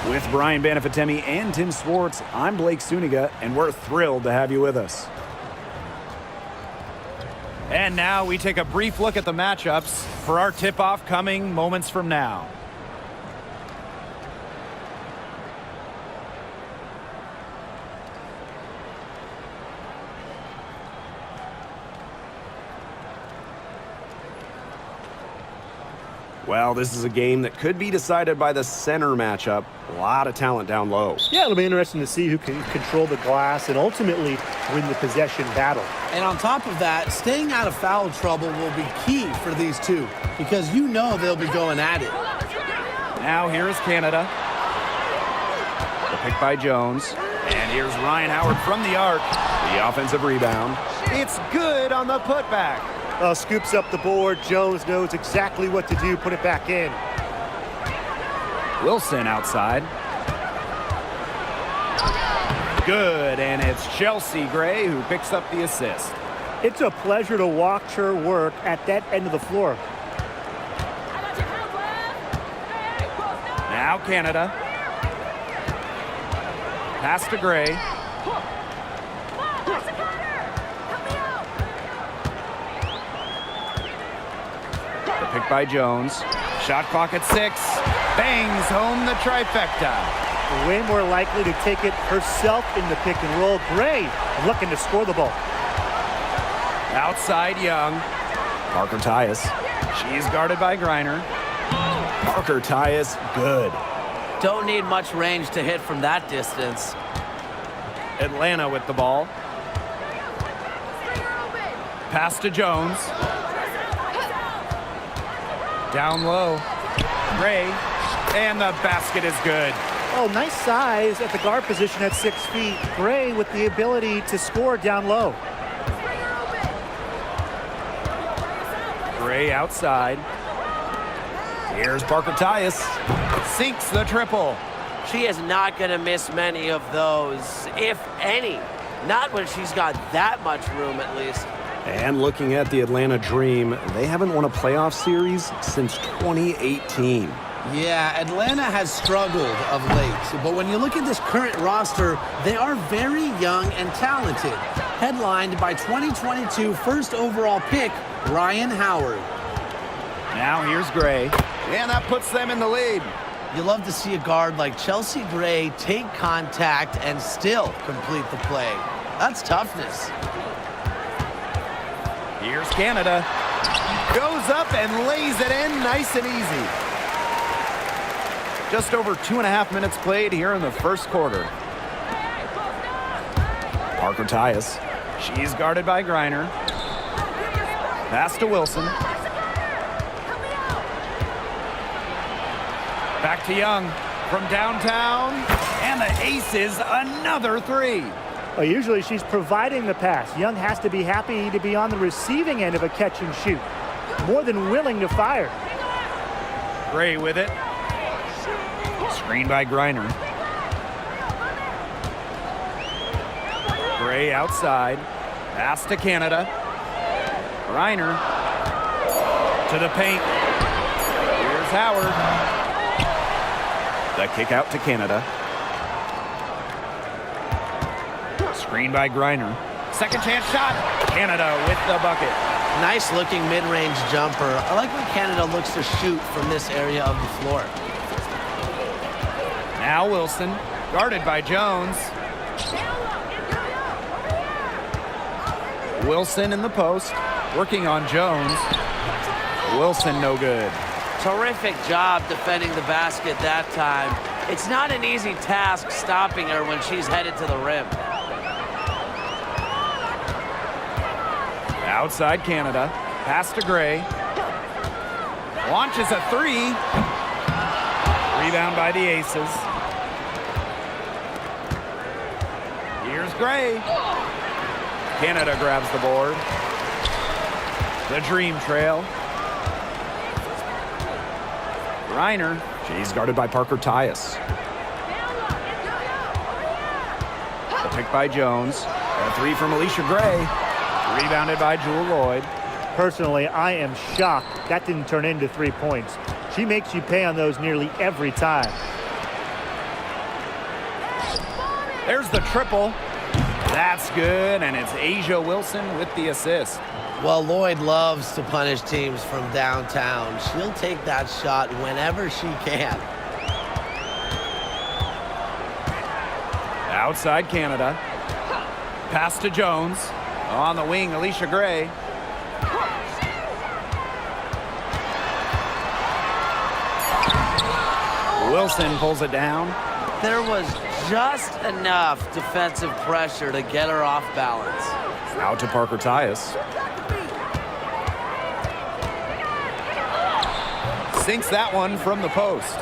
With Brian Banafitemi and Tim Swartz, I'm Blake Suniga, and we're thrilled to have you with us. And now we take a brief look at the matchups for our tip-off coming moments from now. Well, this is a game that could be decided by the center matchup. A lot of talent down low. Yeah, it'll be interesting to see who can control the glass and ultimately win the possession battle. And on top of that, staying out of foul trouble will be key for these two because you know they'll be going at it. Now here is Canada. The pick by Jones. And here's Ryan Howard from the arc. The offensive rebound. It's good on the putback. Scoops up the board. Jones knows exactly what to do. Put it back in. Wilson outside. Good, and it's Chelsea Gray who picks up the assist. It's a pleasure to watch her work at that end of the floor. Now Canada. Pass to Gray. Pick by Jones. Shot clock at 6. Bangs home the trifecta. Way more likely to take it herself in the pick and roll. Gray looking to score the ball. Outside Young. Parker Tyus. She's guarded by Griner. Parker Tyus, good. Don't need much range to hit from that distance. Atlanta with the ball. Pass to Jones. Down low. Gray. And the basket is good. Oh, nice size at the guard position at 6 feet. Gray with the ability to score down low. Gray outside. Here's Parker Tyus. Sinks the triple. She is not going to miss many of those, if any. Not when she's got that much room, at least. And looking at the Atlanta Dream, they haven't won a playoff series since 2018. Yeah, Atlanta has struggled of late. But when you look at this current roster, they are very young and talented. Headlined by 2022 first overall pick, Ryan Howard. Now here's Gray. And that puts them in the lead. You love to see a guard like Chelsea Gray take contact and still complete the play. That's toughness. Here's Canada. Goes up and lays it in nice and easy. Just over 2.5 minutes played here in the first quarter. Parker Tyus. She's guarded by Griner. Pass to Wilson. Back to Young from downtown. And the aces another 3. Usually she's providing the pass. Young has to be happy to be on the receiving end of a catch and shoot. More than willing to fire. Gray with it. Screen by Griner. Gray outside. Pass to Canada. Griner to the paint. Here's Howard. The kick out to Canada. Screen by Griner. Second chance shot. Canada with the bucket. Nice looking mid-range jumper. I like when Canada looks to shoot from this area of the floor. Now Wilson, guarded by Jones. Wilson in the post, working on Jones. Wilson no good. Terrific job defending the basket that time. It's not an easy task stopping her when she's headed to the rim. Outside Canada. Pass to Gray. Launches a 3. Rebound by the Aces. Here's Gray. Canada grabs the board. The Dream trail. Griner. She's guarded by Parker Tyus. The pick by Jones. A 3 from Alicia Gray. Rebounded by Jewel Lloyd. Personally, I am shocked that didn't turn into 3 points. She makes you pay on those nearly every time. There's the triple. That's good, and it's Asia Wilson with the assist. Well, Lloyd loves to punish teams from downtown. She'll take that shot whenever she can. Outside Canada. Pass to Jones. On the wing, Alicia Gray. Wilson pulls it down. There was just enough defensive pressure to get her off balance. Out to Parker Tyus. Sinks that one from the post.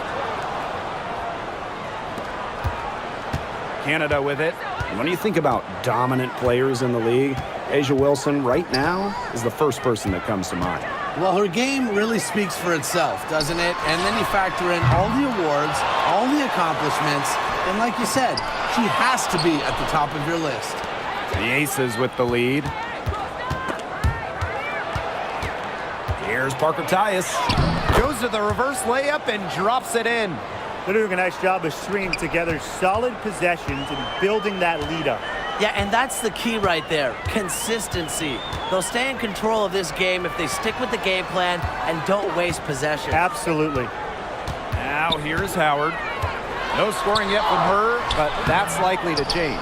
Canada with it. When you think about dominant players in the league, Asia Wilson right now is the first person that comes to mind. Well, her game really speaks for itself, doesn't it? And then you factor in all the awards, all the accomplishments, and like you said, she has to be at the top of your list. The Aces with the lead. Here's Parker Tyus. Goes to the reverse layup and drops it in. They're doing a nice job of stringing together solid possessions and building that lead up. Yeah, and that's the key right there, consistency. They'll stay in control of this game if they stick with the game plan and don't waste possession. Absolutely. Now here's Howard. No scoring yet from her, but that's likely to change.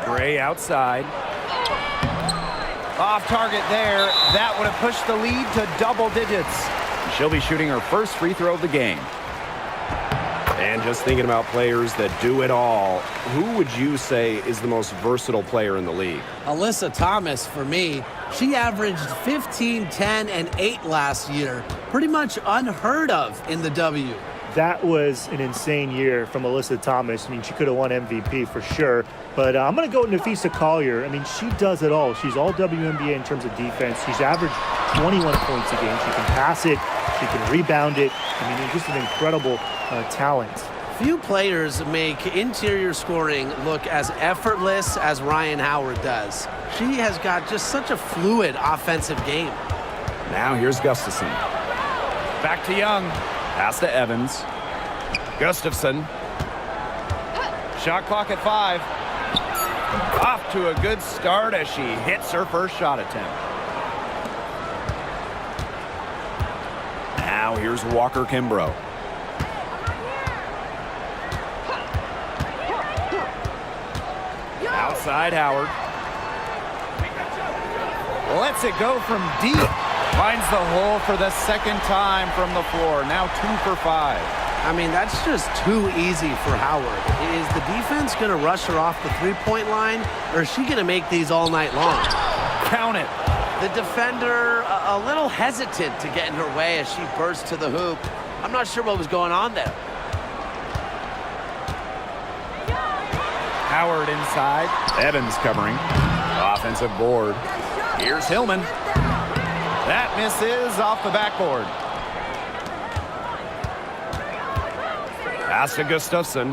Gray outside. Off target there. That would have pushed the lead to double digits. She'll be shooting her first free throw of the game. And just thinking about players that do it all, who would you say is the most versatile player in the league? Alyssa Thomas, for me, she averaged 15, 10, and 8 last year. Pretty much unheard of in the W. That was an insane year from Alyssa Thomas. I mean, she could have won MVP for sure. But I'm going to go with Nafisa Collier. I mean, she does it all. She's all WNBA in terms of defense. She's averaged 21 points a game. She can pass it. She can rebound it. I mean, just an incredible talent. Few players make interior scoring look as effortless as Ryan Howard does. She has got just such a fluid offensive game. Now here's Gustafson. Back to Young. Pass to Evans. Gustafson. Shot clock at 5. Off to a good start as she hits her first shot attempt. Now here's Walker Kimbrough. Outside Howard. Lets it go from deep. Finds the hole for the second time from the floor. Now 2 for 5. I mean, that's just too easy for Howard. Is the defense going to rush her off the three-point line, or is she going to make these all night long? Count it. The defender a little hesitant to get in her way as she burst to the hoop. I'm not sure what was going on there. Howard inside. Evans covering. Offensive board. Here's Hillman. That misses off the backboard. Pass to Gustafson.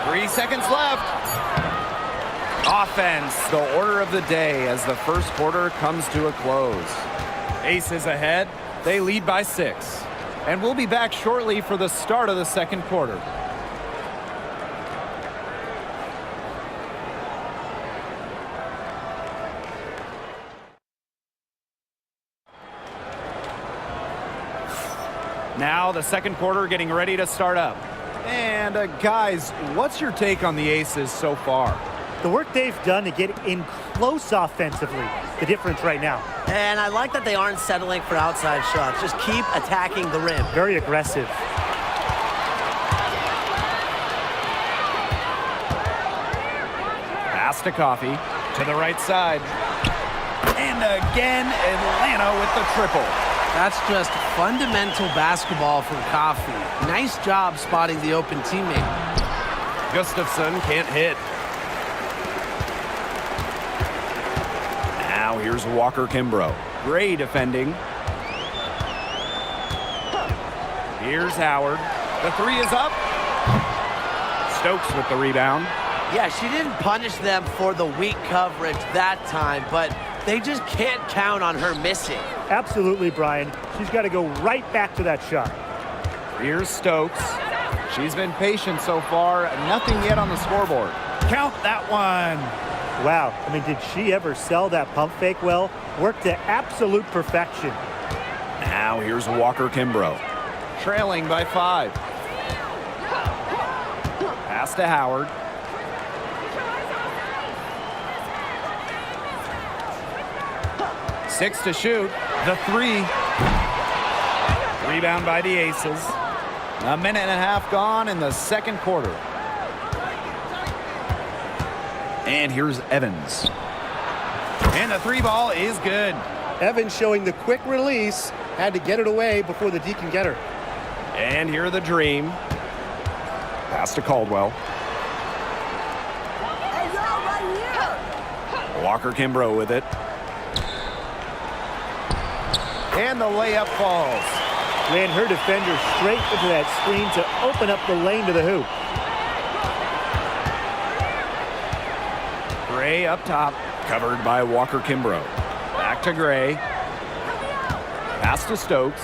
3 seconds left. Offense, the order of the day as the first quarter comes to a close. Aces ahead. They lead by 6. And we'll be back shortly for the start of the second quarter. Now the second quarter getting ready to start up. And guys, what's your take on the Aces so far? The work they've done to get in close offensively, the difference right now. And I like that they aren't settling for outside shots. Just keep attacking the rim. Very aggressive. Pass to Coffey to the right side. And again, Atlanta with the triple. That's just fundamental basketball from Coffey. Nice job spotting the open teammate. Gustafson can't hit. Now here's Walker Kimbrough. Gray defending. Here's Howard. The 3 is up. Stokes with the rebound. Yeah, she didn't punish them for the weak coverage that time, but they just can't count on her missing. Absolutely, Brian. She's got to go right back to that shot. Here's Stokes. She's been patient so far. Nothing yet on the scoreboard. Count that one. Wow, I mean, did she ever sell that pump fake well? Worked to absolute perfection. Now here's Walker Kimbrough. Trailing by 5. Pass to Howard. Six to shoot. The 3. Rebound by the Aces. A minute and a half gone in the second quarter. And here's Evans. And the 3 ball is good. Evans showing the quick release. Had to get it away before the D can get her. And here the Dream. Pass to Caldwell. Walker Kimbrough with it. And the layup falls. Ran her defender straight into that screen to open up the lane to the hoop. Gray up top. Covered by Walker Kimbrough. Back to Gray. Pass to Stokes.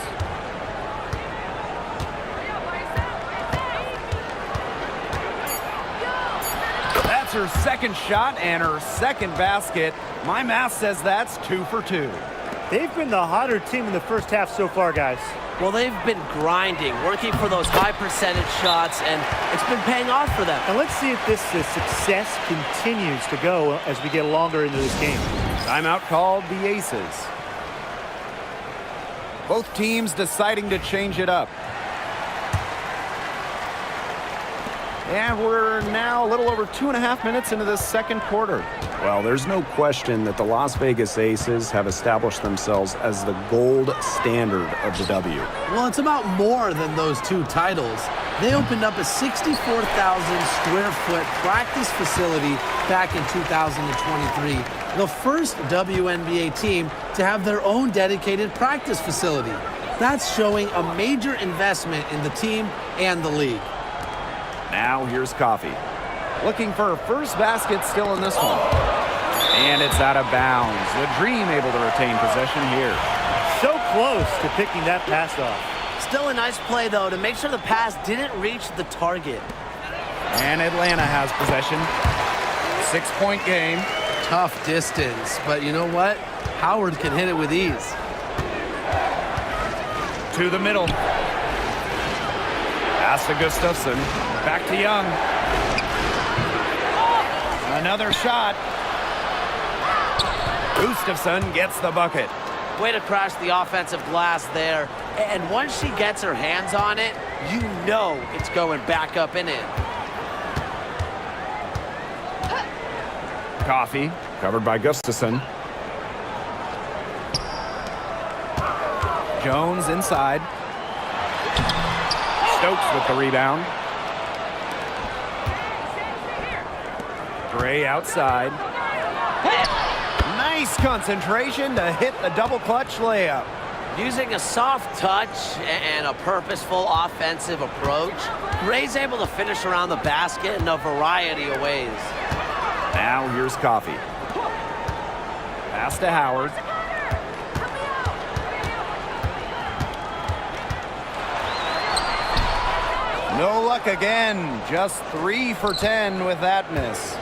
That's her second shot and her second basket. My math says that's 2 for 2. They've been the hotter team in the first half so far, guys. Well, they've been grinding, working for those high percentage shots, and it's been paying off for them. And let's see if this success continues to go as we get longer into this game. Timeout called the Aces. Both teams deciding to change it up. And we're now a little over 2.5 minutes into the second quarter. Well, there's no question that the Las Vegas Aces have established themselves as the gold standard of the W. Well, it's about more than those 2 titles. They opened up a 64,000 square foot practice facility back in 2023. The first WNBA team to have their own dedicated practice facility. That's showing a major investment in the team and the league. Now here's Coffee. Looking for her first basket still in this one. And it's out of bounds. The Dream able to retain possession here. So close to picking that pass off. Still a nice play, though, to make sure the pass didn't reach the target. And Atlanta has possession. 6-point game. Tough distance, but you know what? Howard can hit it with ease. To the middle. Pass to Gustafson. Back to Young. Another shot. Gustafson gets the bucket. Way to crash the offensive glass there. And once she gets her hands on it, you know it's going back up and in. Coffee, covered by Gustafson. Jones inside. Stokes with the rebound. Gray outside. Nice concentration to hit the double clutch layup. Using a soft touch and a purposeful offensive approach, Gray's able to finish around the basket in a variety of ways. Now here's Coffee. Pass to Howard. No luck again. Just 3 for 10 with that miss.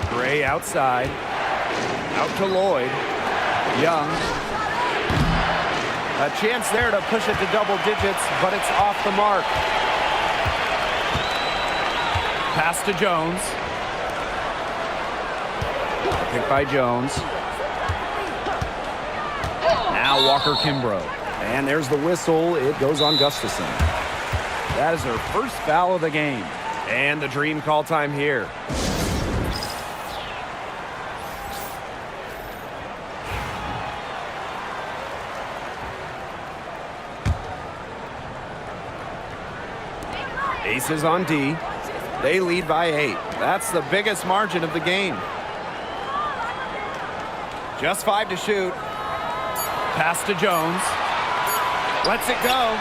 Gray outside. Out to Lloyd. Young. A chance there to push it to double digits, but it's off the mark. Pass to Jones. Pick by Jones. Now Walker Kimbrough. And there's the whistle. It goes on Gustafson. That is her first foul of the game. And the Dream call time here. Aces on D. They lead by 8. That's the biggest margin of the game. Just 5 to shoot. Pass to Jones. Lets it go.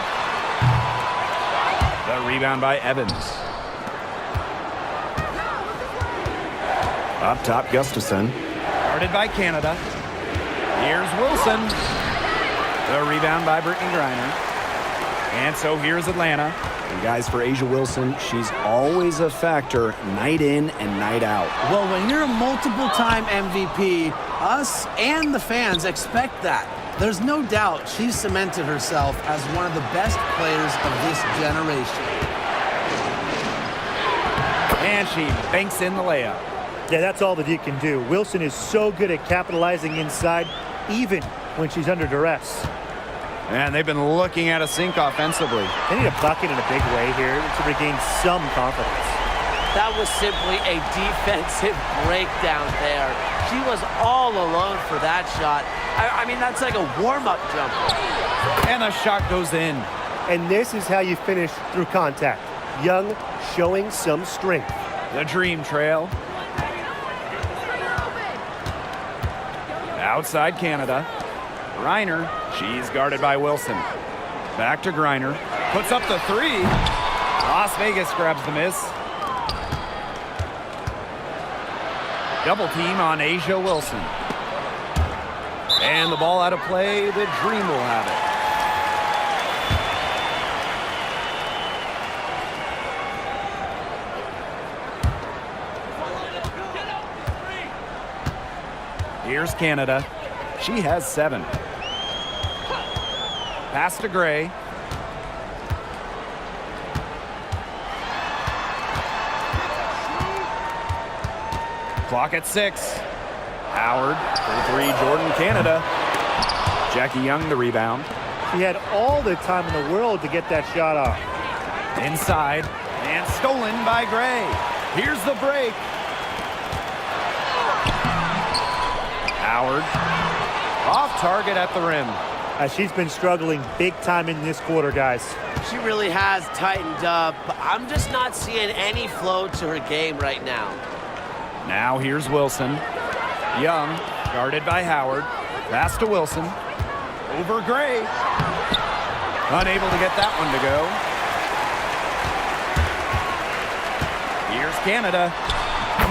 The rebound by Evans. Up top, Gustafson. Guarded by Canada. Here's Wilson. The rebound by Brittany Griner. And so here's Atlanta. And guys, for A'ja Wilson, she's always a factor night in and night out. Well, when you're a multiple-time MVP, us and the fans expect that. There's no doubt she's cemented herself as one of the best players of this generation. And she banks in the layup. Yeah, that's all that he can do. Wilson is so good at capitalizing inside, even when she's under duress. And they've been looking at a sink offensively. They need a bucket in a big way here to regain some confidence. That was simply a defensive breakdown there. She was all alone for that shot. I mean, that's like a warm-up jumper. And the shot goes in. And this is how you finish through contact. Young showing some strength. The dream trail. Outside Canada. Griner, she's guarded by Wilson. Back to Griner. Puts up the three. Las Vegas grabs the miss. Double team on A'ja Wilson. And the ball out of play. The Dream will have it. Here's Canada. She has 7. Pass to Gray. Clock at 6. Howard for 3. Jordan, Canada. Jackie Young the rebound. She had all the time in the world to get that shot off. Inside and stolen by Gray. Here's the break. Howard off target at the rim. She's been struggling big time in this quarter, guys. She really has tightened up. I'm just not seeing any flow to her game right now. Now here's Wilson. Young, guarded by Howard. Pass to Wilson. Over Gray. Unable to get that one to go. Here's Canada.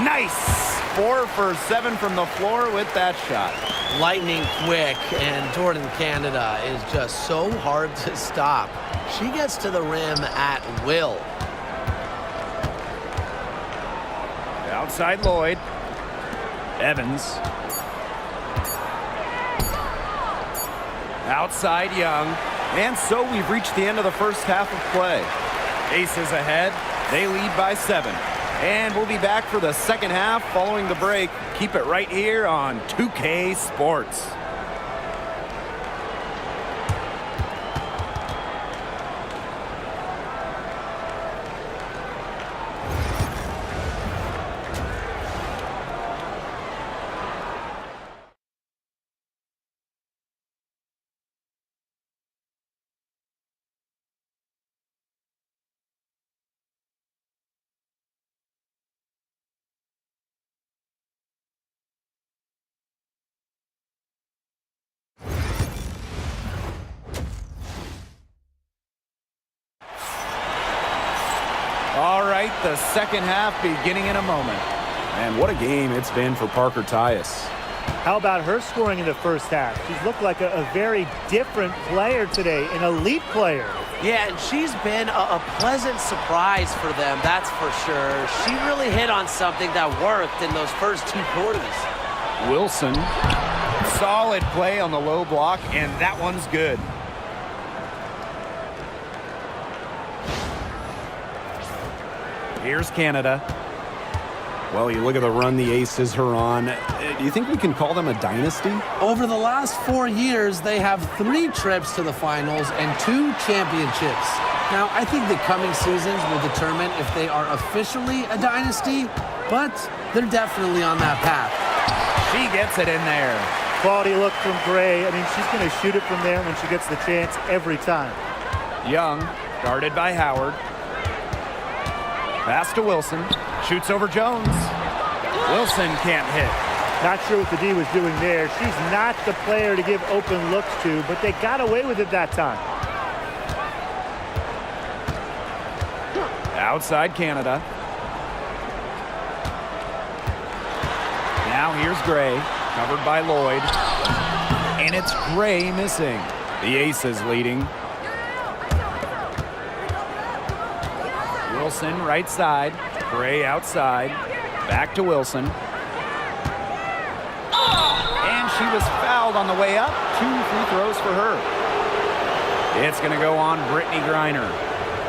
Nice! 4 for 7 from the floor with that shot. Lightning quick, and Jordan Canada is just so hard to stop. She gets to the rim at will. Outside Lloyd. Evans. Outside Young. And so we've reached the end of the first half of play. Aces ahead. They lead by 7. And we'll be back for the second half following the break. Keep it right here on 2K Sports. All right, the second half beginning in a moment. And what a game it's been for Parker Tyus. How about her scoring in the first half? She's looked like a very different player today, an elite player. Yeah, and she's been a pleasant surprise for them, that's for sure. She really hit on something that worked in those first 2 quarters. Wilson, solid play on the low block, and that one's good. Here's Canada. Well, you look at the run the Aces are on. Do you think we can call them a dynasty? Over the last 4 years, they have 3 trips to the finals and 2 championships. Now, I think the coming seasons will determine if they are officially a dynasty, but they're definitely on that path. She gets it in there. Quality look from Gray. I mean, she's going to shoot it from there when she gets the chance every time. Young, guarded by Howard. Pass to Wilson. Shoots over Jones. Wilson can't hit. Not sure what the D was doing there. She's not the player to give open looks to, but they got away with it that time. Outside Canada. Now here's Gray, covered by Lloyd. And it's Gray missing. The Aces leading. Wilson, right side. Gray outside. Back to Wilson. And she was fouled on the way up. 2 free throws for her. It's going to go on Brittany Griner.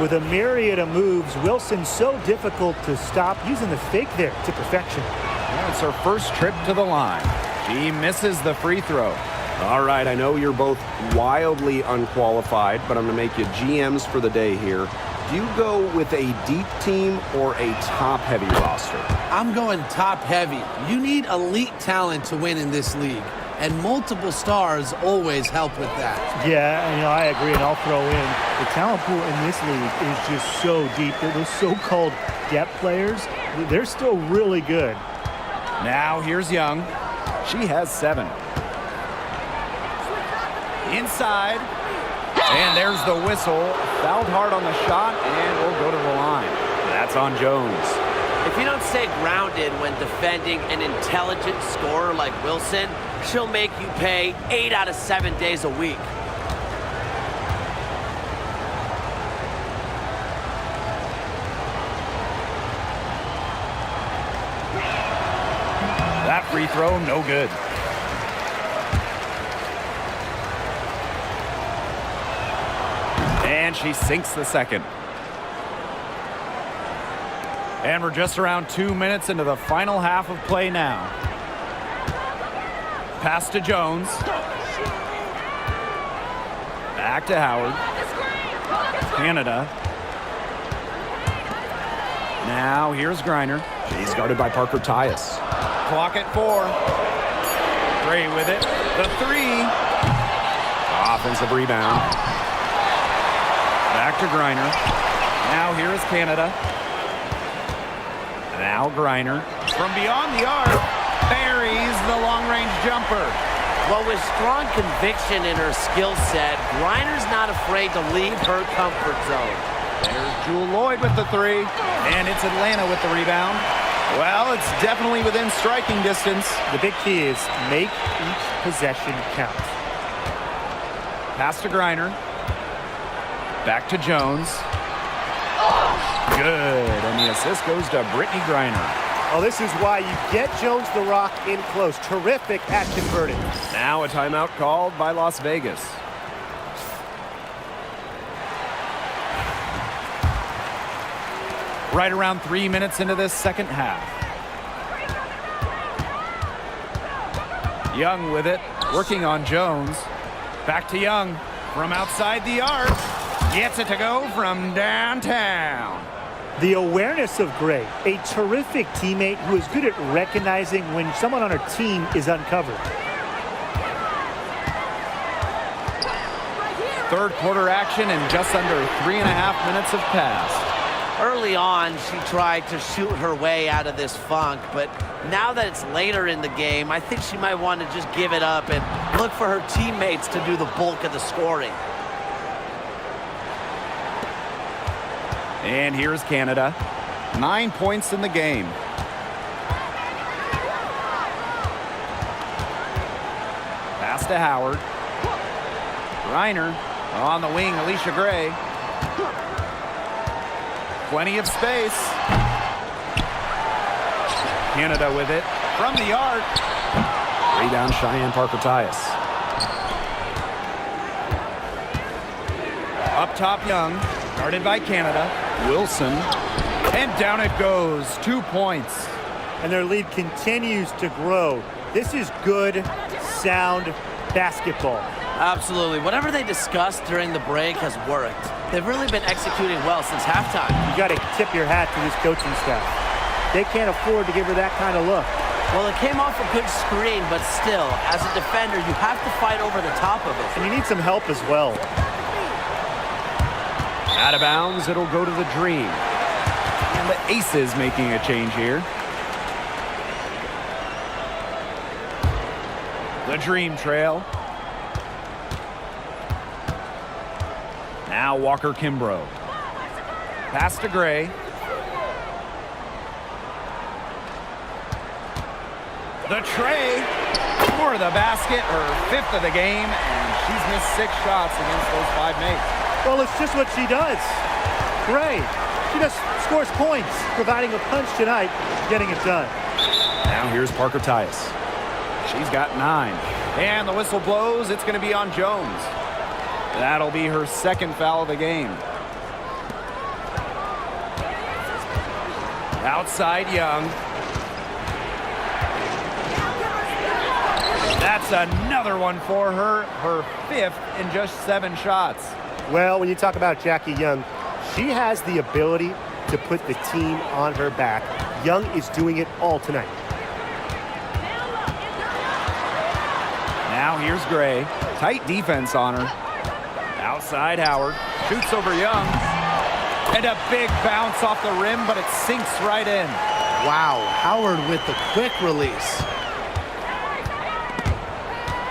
With a myriad of moves, Wilson's so difficult to stop, using the fake there to perfection. Well, it's her first trip to the line. She misses the free throw. All right, I know you're both wildly unqualified, but I'm going to make you GMs for the day here. Do you go with a deep team or a top-heavy roster? I'm going top-heavy. You need elite talent to win in this league, and multiple stars always help with that. Yeah, I agree, and I'll throw in the talent pool in this league is just so deep. Those so-called depth players, they're still really good. Now here's Young. She has 7. Inside. And there's the whistle. Fouled hard on the shot, and we'll go to the line. That's on Jones. If you don't stay grounded when defending an intelligent scorer like Wilson, she'll make you pay 8 out of 7 days a week. That free throw, no good. And she sinks the second. And we're just around 2 minutes into the final half of play now. Pass to Jones. Back to Howard. Canada. Now here's Griner. She's guarded by Parker Tyus. Clock at 4. Gray with it. The 3. Offensive rebound. Back to Griner. Now here is Canada. Now Griner. From beyond the arc, buries the long-range jumper. Well, with strong conviction in her skill set, Griner's not afraid to leave her comfort zone. There's Jewel Lloyd with the 3. And it's Atlanta with the rebound. Well, it's definitely within striking distance. The big key is make each possession count. Pass to Griner. Back to Jones. Good. And the assist goes to Brittany Griner. Oh, this is why you get Jones the Rock in close. Terrific at converting. Now a timeout called by Las Vegas. Right around 3 minutes into this second half. Young with it, working on Jones. Back to Young from outside the arc. Gets it to go from downtown. The awareness of Gray, a terrific teammate who is good at recognizing when someone on her team is uncovered. Third quarter action and just under 3.5 minutes have passed. Early on, she tried to shoot her way out of this funk, but now that it's later in the game, I think she might want to just give it up and look for her teammates to do the bulk of the scoring. And here's Canada. 9 points in the game. Pass to Howard. Griner on the wing, Alicia Gray. Plenty of space. Canada with it from the arc. Rebound Cheyenne Parker Tyus. Up top Young, guarded by Canada. Wilson, and down it goes. 2 points. And their lead continues to grow. This is good, sound basketball. Absolutely. Whatever they discussed during the break has worked. They've really been executing well since halftime. You got to tip your hat to this coaching staff. They can't afford to give her that kind of look. Well, it came off a good screen, but still, as a defender, you have to fight over the top of it. And you need some help as well. Out of bounds, it'll go to the Dream. And the Aces making a change here. The Dream trail. Now Walker Kimbrough. Pass to Gray. The tray for the basket, her 5th of the game, and she's missed 6 shots against those 5 mates. Well, it's just what she does. Gray, she just scores points, providing a punch tonight, getting it done. Now here's Parker Tyus. She's got 9. And the whistle blows. It's going to be on Jones. That'll be her second foul of the game. Outside Young. That's another one for her. Her 5th in just 7 shots. Well, when you talk about Jackie Young, she has the ability to put the team on her back. Young is doing it all tonight. Now here's Gray. Tight defense on her. Outside Howard. Shoots over Young. And a big bounce off the rim, but it sinks right in. Wow, Howard with the quick release.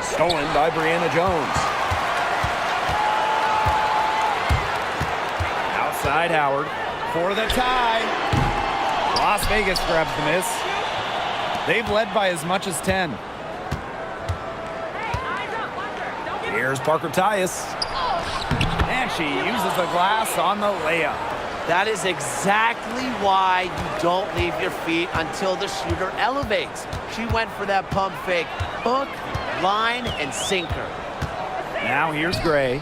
Stolen by Brianna Jones. Outside Howard for the tie. Las Vegas grabs the miss. They've led by as much as 10. Here's Parker Tyus. And she uses the glass on the layup. That is exactly why you don't leave your feet until the shooter elevates. She went for that pump fake. Hook, line, and sinker. Now here's Gray.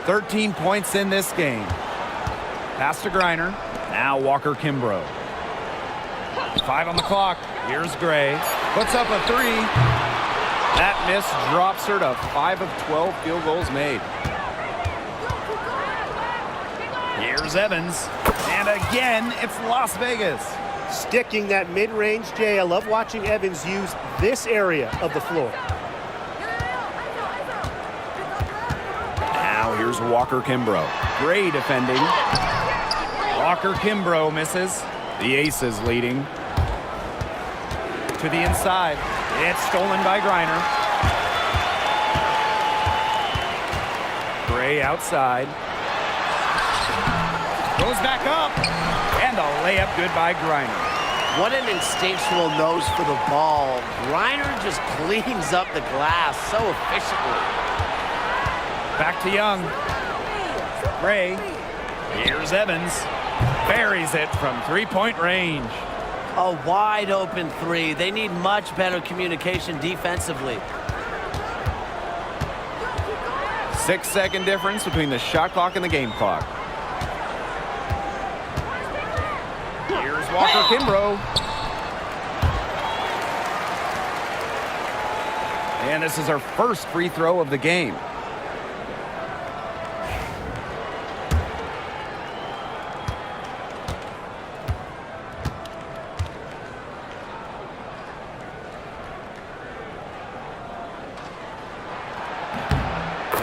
13 points in this game. Pass to Griner. Now Walker Kimbrough. 5 on the clock. Here's Gray. Puts up a 3. That miss drops her to 5 of 12 field goals made. Here's Evans. And again, it's Las Vegas. Sticking that mid-range J. I love watching Evans use this area of the floor. Now here's Walker Kimbrough. Gray defending. Walker Kimbrough misses. The Aces leading. To the inside. It's stolen by Griner. Gray outside. Goes back up. And the layup good by Griner. What an instinctual nose for the ball. Griner just cleans up the glass so efficiently. Back to Young. Gray. Here's Evans. Buries it from 3-point range. A wide open 3. They need much better communication defensively. 6-second difference between the shot clock and the game clock. Here's Walker Kimbrough. And this is her first free throw of the game.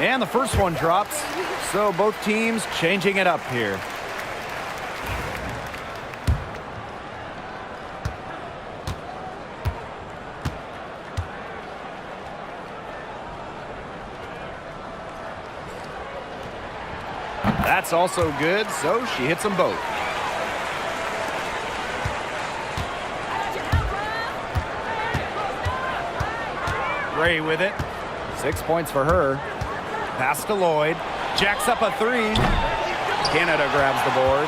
And the first one drops, so both teams changing it up here. That's also good, so she hits them both. Gray with it. 6 points for her. Pass to Lloyd. Jacks up a 3. Canada grabs the board.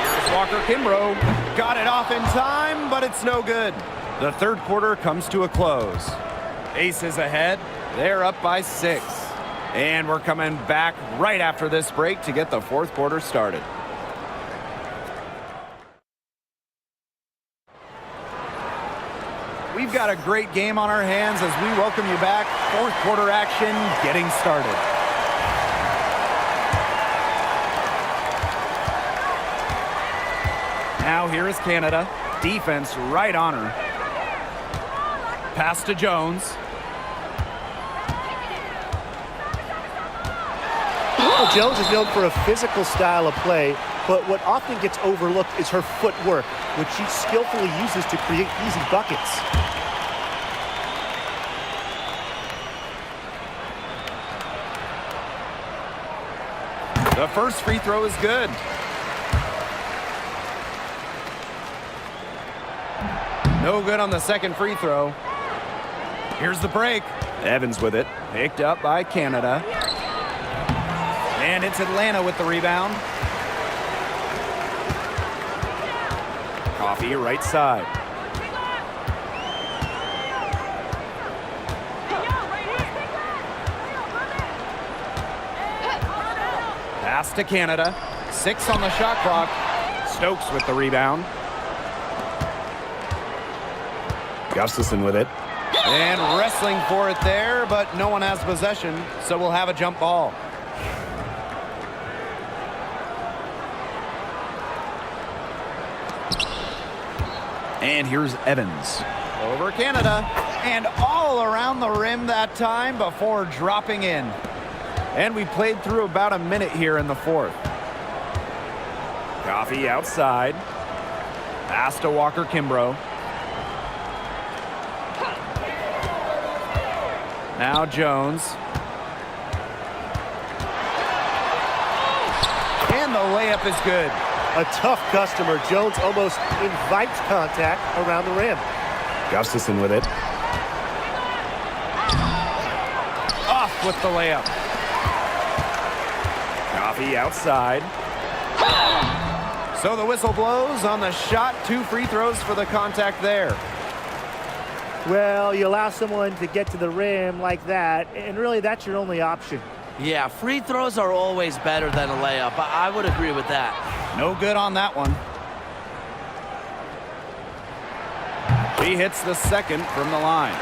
Here's Walker Kimbrough. Got it off in time, but it's no good. The third quarter comes to a close. Aces ahead. They're up by 6. And we're coming back right after this break to get the fourth quarter started. We've got a great game on our hands as we welcome you back. Fourth quarter action getting started. Now here is Canada. Defense right on her. Pass to Jones. Well, Jones is known for a physical style of play, but what often gets overlooked is her footwork, which she skillfully uses to create easy buckets. The first free throw is good. No good on the second free throw. Here's the break. Evans with it. Picked up by Canada. And it's Atlanta with the rebound. Coffee right side. Pass to Canada. 6 on the shot clock. Stokes with the rebound. Gustafson with it. And wrestling for it there, but no one has possession, so we'll have a jump ball. And here's Evans. Over Canada. And all around the rim that time before dropping in. And we played through about a minute here in the fourth. Coffee outside. Pass to Walker Kimbrough. Now Jones. And the layup is good. A tough customer. Jones almost invites contact around the rim. Gustafson with it. Off with the layup. Coffee outside. So the whistle blows on the shot. 2 free throws for the contact there. Well, you allow someone to get to the rim like that, and really that's your only option. Yeah, free throws are always better than a layup. I would agree with that. No good on that one. He hits the second from the line.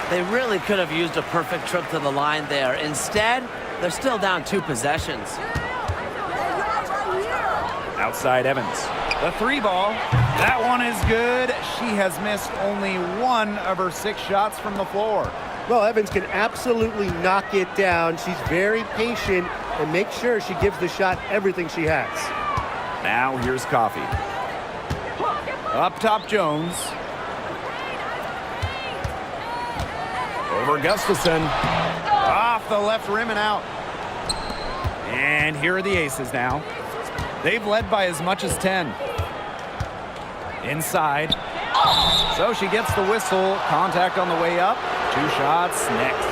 They really could have used a perfect trip to the line there. Instead, they're still down 2 possessions. Outside Evans. The 3 ball. That one is good. She has missed only 1 of her 6 shots from the floor. Well, Evans can absolutely knock it down. She's very patient and makes sure she gives the shot everything she has. Now here's Coffee. Up top Jones. Over Gustafson. Off the left rim and out. And here are the Aces now. They've led by as much as 10. Inside. So she gets the whistle. Contact on the way up. 2 shots next.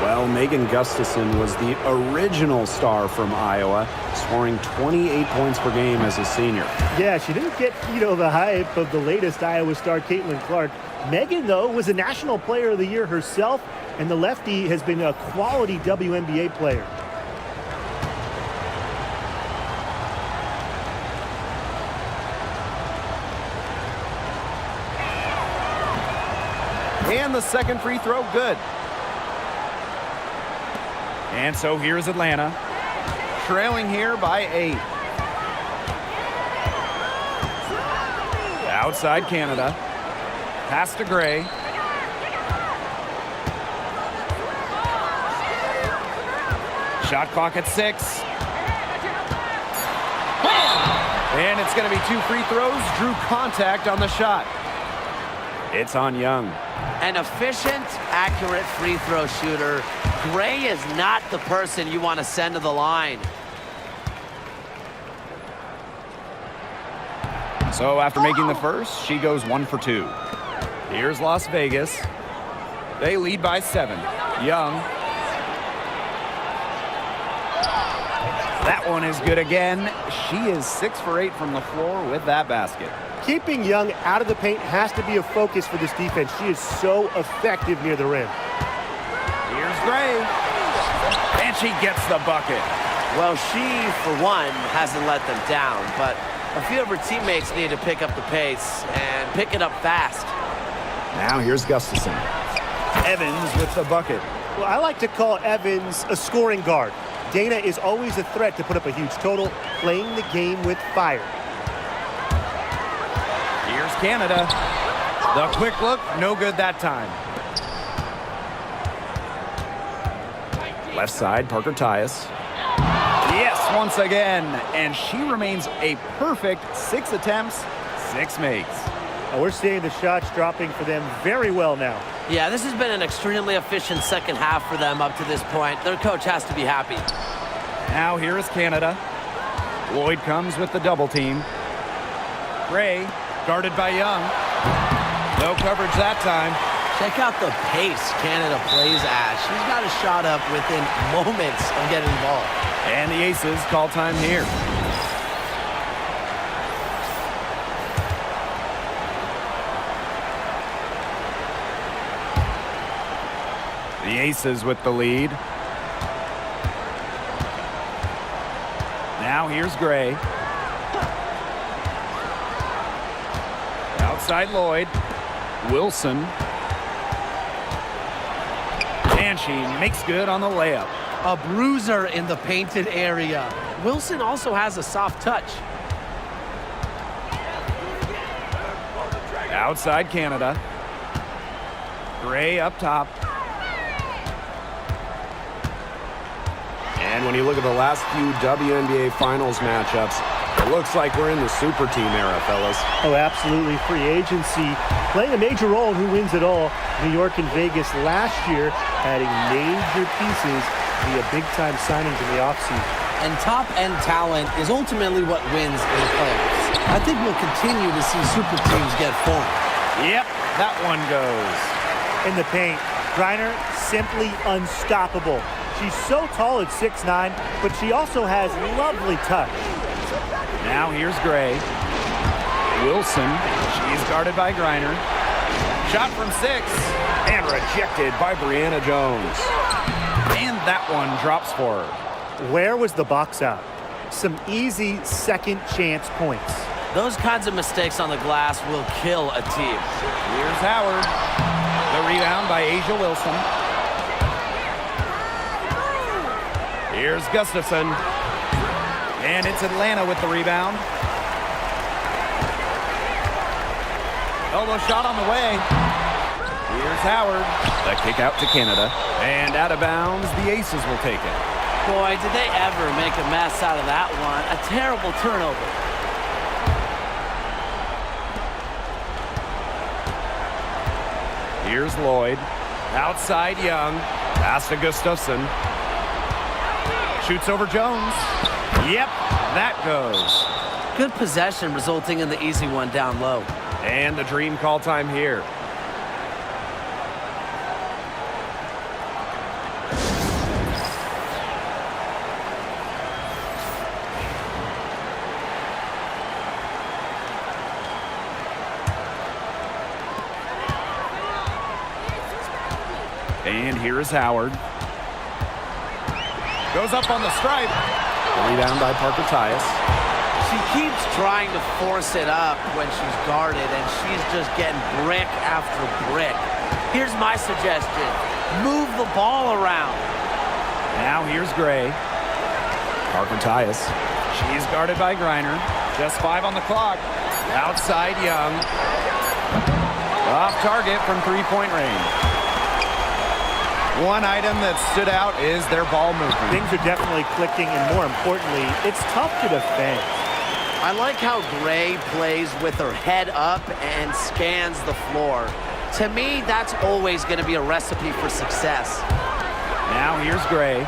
Well, Megan Gustafson was the original star from Iowa, scoring 28 points per game as a senior. Yeah, she didn't get, the hype of the latest Iowa star, Caitlin Clark. Megan, though, was a National Player of the Year herself, and the lefty has been a quality WNBA player. And the second free throw, good. And so here's Atlanta, trailing here by 8. Outside Canada. Pass to Gray. Shot clock at 6. And it's going to be 2 free throws. Drew contact on the shot. It's on Young. An efficient, accurate free throw shooter. Gray is not the person you want to send to the line. So after making the first, she goes 1 for 2. Here's Las Vegas. They lead by 7. Young. That one is good again. She is 6 for 8 from the floor with that basket. Keeping Young out of the paint has to be a focus for this defense. She is so effective near the rim. Here's Gray. And she gets the bucket. Well, she, for one, hasn't let them down, but a few of her teammates need to pick up the pace and pick it up fast. Now here's Gustafson. Evans with the bucket. Well, I like to call Evans a scoring guard. Dana is always a threat to put up a huge total, playing the game with fire. Here's Canada. The quick look, no good that time. Left side, Parker Tyus. Yes, once again. And she remains a perfect 6 attempts, 6 makes. We're seeing the shots dropping for them very well now. Yeah, this has been an extremely efficient second half for them up to this point. Their coach has to be happy. Now here is Canada. Lloyd comes with the double team. Gray, guarded by Young. No coverage that time. Check out the pace Canada plays at. She's got a shot up within moments of getting the ball. And the Aces call time here. The Aces with the lead. Now here's Gray. Outside Lloyd. Wilson. And she makes good on the layup. A bruiser in the painted area. Wilson also has a soft touch. Outside Canada. Gray up top. And when you look at the last few WNBA Finals matchups, it looks like we're in the super team era, fellas. Oh, absolutely. Free agency playing a major role in who wins it all. New York and Vegas last year adding major pieces via big-time signings in the offseason. And top-end talent is ultimately what wins in the playoffs. I think we'll continue to see super teams get formed. Yep, that one goes. In the paint, Griner simply unstoppable. She's so tall at 6'9", but she also has lovely touch. Now here's Gray. Wilson. She's guarded by Griner. Shot from 6. And rejected by Brianna Jones. And that one drops for her. Where was the box out? Some easy second chance points. Those kinds of mistakes on the glass will kill a team. Here's Howard. The rebound by Asia Wilson. Here's Gustafson. And it's Atlanta with the rebound. Elbow shot on the way. Here's Howard. The kick out to Canada. And out of bounds, the Aces will take it. Boy, did they ever make a mess out of that one. A terrible turnover. Here's Lloyd. Outside Young. Pass to Gustafson. Shoots over Jones. Yep, that goes. Good possession resulting in the easy one down low. And the Dream call time here. And here is Howard. Goes up on the stripe. The rebound by Parker Tyus. She keeps trying to force it up when she's guarded, and she's just getting brick after brick. Here's my suggestion. Move the ball around. Now here's Gray. Parker Tyus. She's guarded by Griner. Just 5 on the clock. Outside Young. Off target from three-point range. One item that stood out is their ball movement. Things are definitely clicking, and more importantly, it's tough to defend. I like how Gray plays with her head up and scans the floor. To me, that's always going to be a recipe for success. Now here's Gray.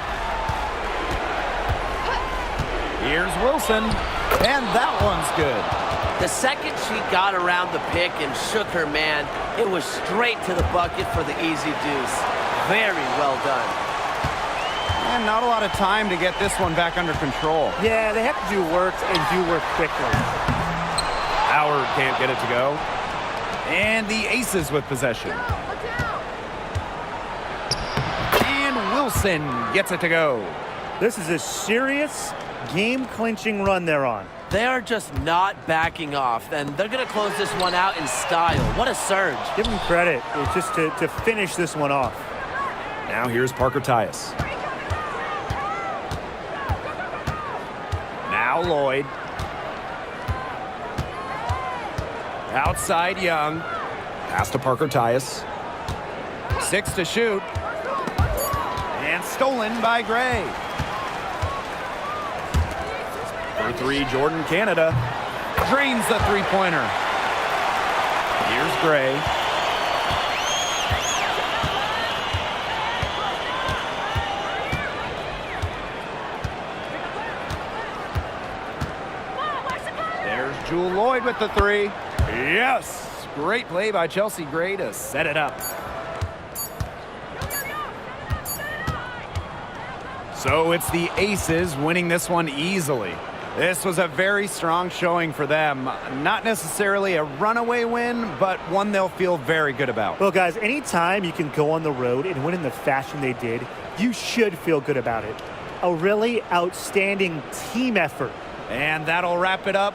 Here's Wilson. And that one's good. The second she got around the pick and shook her man, it was straight to the bucket for the easy deuce. Very well done. And not a lot of time to get this one back under control. Yeah, they have to do work and do work quickly. Howard can't get it to go. And the Aces with possession. And Wilson gets it to go. This is a serious game-clinching run they're on. They are just not backing off, and they're going to close this one out in style. What a surge. Give them credit. It's just to finish this one off. Now here's Parker Tyus. Now Lloyd. Outside Young. Pass to Parker Tyus. 6 to shoot. And stolen by Gray. For 3, Jordan Canada. Drains the three-pointer. Here's Gray. There's Jewel Lloyd with the 3. Yes! Great play by Chelsea Gray to set it up. So it's the Aces winning this one easily. This was a very strong showing for them. Not necessarily a runaway win, but one they'll feel very good about. Well, guys, anytime you can go on the road and win in the fashion they did, you should feel good about it. A really outstanding team effort. And that'll wrap it up